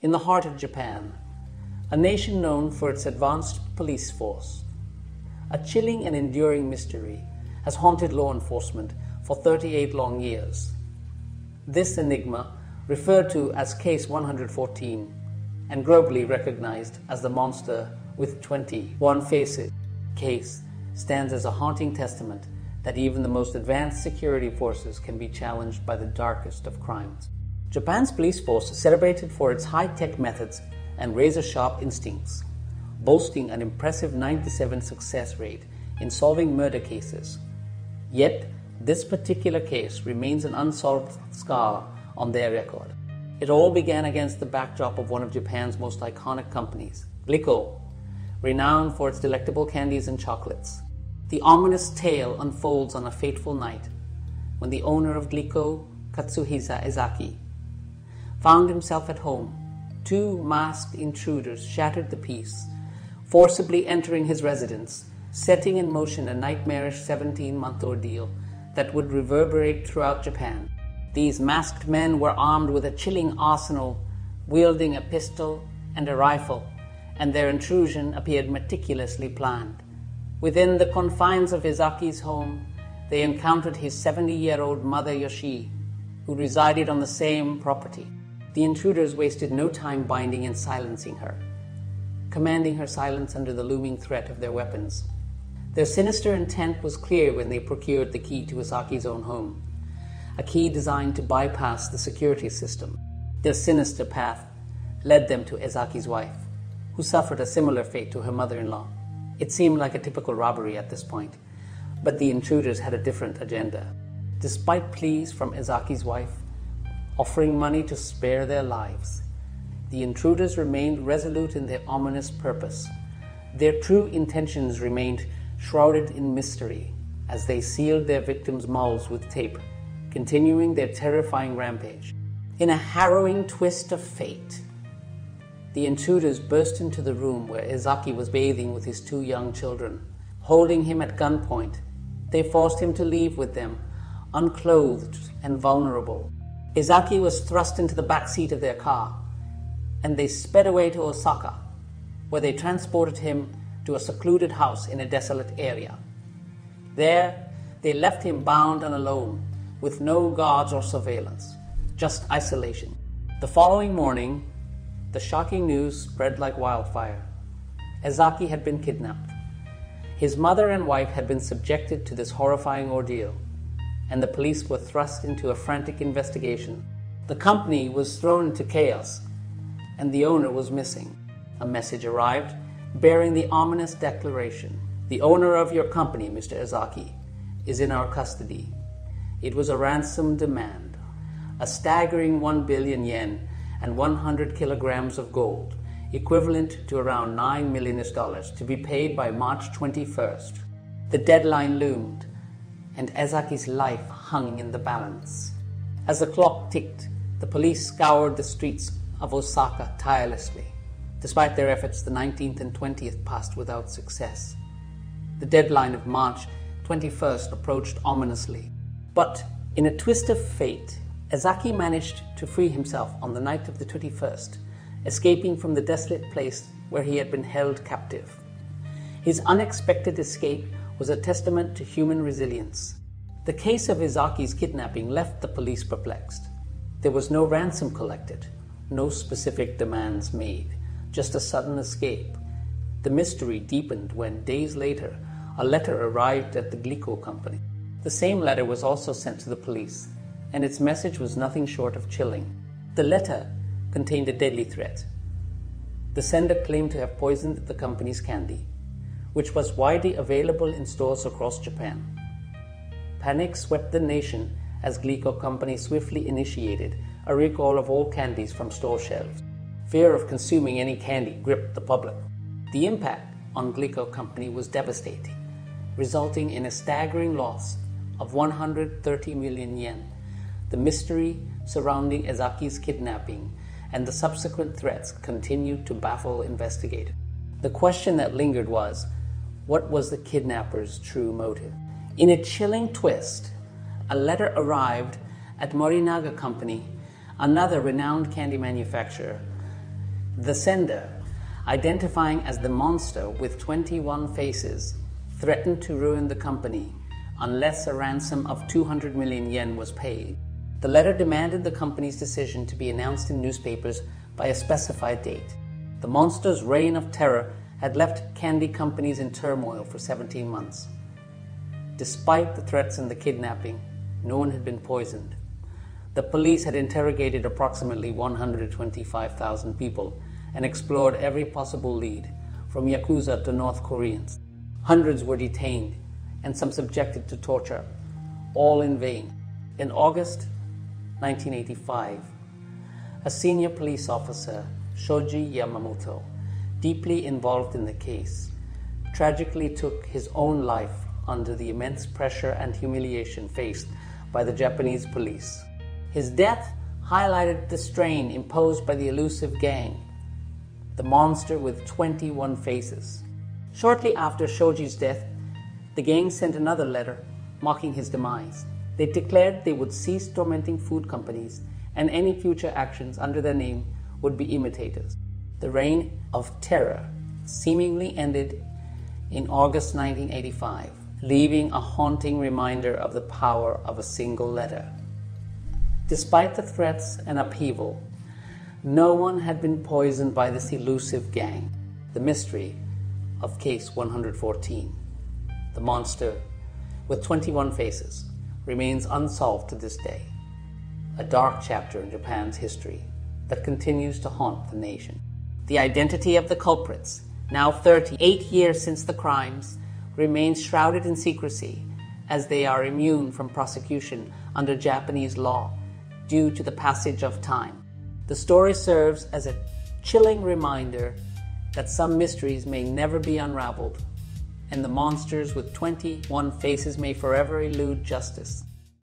In the heart of Japan, a nation known for its advanced police force, a chilling and enduring mystery has haunted law enforcement for 38 long years. This enigma, referred to as Case 114 and globally recognized as the monster with 21 faces, case stands as a haunting testament that even the most advanced security forces can be challenged by the darkest of crimes. Japan's police force is celebrated for its high-tech methods and razor-sharp instincts, boasting an impressive 97% success rate in solving murder cases. Yet, this particular case remains an unsolved scar on their record. It all began against the backdrop of one of Japan's most iconic companies, Glico, renowned for its delectable candies and chocolates. The ominous tale unfolds on a fateful night when the owner of Glico, Katsuhisa Ezaki, found himself at home. Two masked intruders shattered the peace, forcibly entering his residence, setting in motion a nightmarish 17-month ordeal that would reverberate throughout Japan. These masked men were armed with a chilling arsenal, wielding a pistol and a rifle, and their intrusion appeared meticulously planned. Within the confines of Ezaki's home, they encountered his 70-year-old mother Yoshi, who resided on the same property. The intruders wasted no time binding and silencing her, commanding her silence under the looming threat of their weapons. Their sinister intent was clear when they procured the key to Ezaki's own home, a key designed to bypass the security system. Their sinister path led them to Ezaki's wife, who suffered a similar fate to her mother-in-law. It seemed like a typical robbery at this point, but the intruders had a different agenda. Despite pleas from Ezaki's wife, offering money to spare their lives, the intruders remained resolute in their ominous purpose. Their true intentions remained shrouded in mystery as they sealed their victims' mouths with tape, continuing their terrifying rampage. In a harrowing twist of fate, the intruders burst into the room where Ezaki was bathing with his two young children. Holding him at gunpoint, they forced him to leave with them, unclothed and vulnerable. Ezaki was thrust into the back seat of their car, and they sped away to Osaka, where they transported him to a secluded house in a desolate area. There, they left him bound and alone, with no guards or surveillance, just isolation. The following morning, the shocking news spread like wildfire. Ezaki had been kidnapped. His mother and wife had been subjected to this horrifying ordeal, and the police were thrust into a frantic investigation. The company was thrown into chaos, and the owner was missing. A message arrived bearing the ominous declaration, "The owner of your company, Mr. Ezaki, is in our custody." It was a ransom demand, a staggering 1 billion yen and 100 kilograms of gold, equivalent to around $9 million, to be paid by March 21st. The deadline loomed, and Ezaki's life hung in the balance. As the clock ticked, the police scoured the streets of Osaka tirelessly. Despite their efforts, the 19th and 20th passed without success. The deadline of March 21st approached ominously. But in a twist of fate, Ezaki managed to free himself on the night of the 21st, escaping from the desolate place where he had been held captive. His unexpected escape was a testament to human resilience. The case of Ezaki's kidnapping left the police perplexed. There was no ransom collected, no specific demands made, just a sudden escape. The mystery deepened when, days later, a letter arrived at the Glico company. The same letter was also sent to the police, and its message was nothing short of chilling. The letter contained a deadly threat. The sender claimed to have poisoned the company's candy, which was widely available in stores across Japan. Panic swept the nation as Glico Company swiftly initiated a recall of all candies from store shelves. Fear of consuming any candy gripped the public. The impact on Glico Company was devastating, resulting in a staggering loss of 130 million yen. The mystery surrounding Ezaki's kidnapping and the subsequent threats continued to baffle investigators. The question that lingered was, what was the kidnapper's true motive? In a chilling twist, a letter arrived at Morinaga Company, another renowned candy manufacturer, The sender, identifying as the monster with 21 faces, threatened to ruin the company unless a ransom of 200 million yen was paid. The letter demanded the company's decision to be announced in newspapers by a specified date. The monster's reign of terror had left candy companies in turmoil for 17 months. Despite the threats and the kidnapping, no one had been poisoned. The police had interrogated approximately 125,000 people and explored every possible lead, from Yakuza to North Koreans. Hundreds were detained and some subjected to torture, all in vain. In August 1985, a senior police officer, Shoji Yamamoto, deeply involved in the case, tragically took his own life under the immense pressure and humiliation faced by the Japanese police. His death highlighted the strain imposed by the elusive gang, the monster with 21 faces. Shortly after Shoji's death, the gang sent another letter mocking his demise. They declared they would cease tormenting food companies, and any future actions under their name would be imitators. The reign of terror seemingly ended in August 1985, leaving a haunting reminder of the power of a single letter. Despite the threats and upheaval, no one had been poisoned by this elusive gang. The mystery of Case 114, the monster with 21 faces, remains unsolved to this day, a dark chapter in Japan's history that continues to haunt the nation. The identity of the culprits, now 38 years since the crimes, remains shrouded in secrecy as they are immune from prosecution under Japanese law due to the passage of time. The story serves as a chilling reminder that some mysteries may never be unraveled, and the monsters with 21 faces may forever elude justice.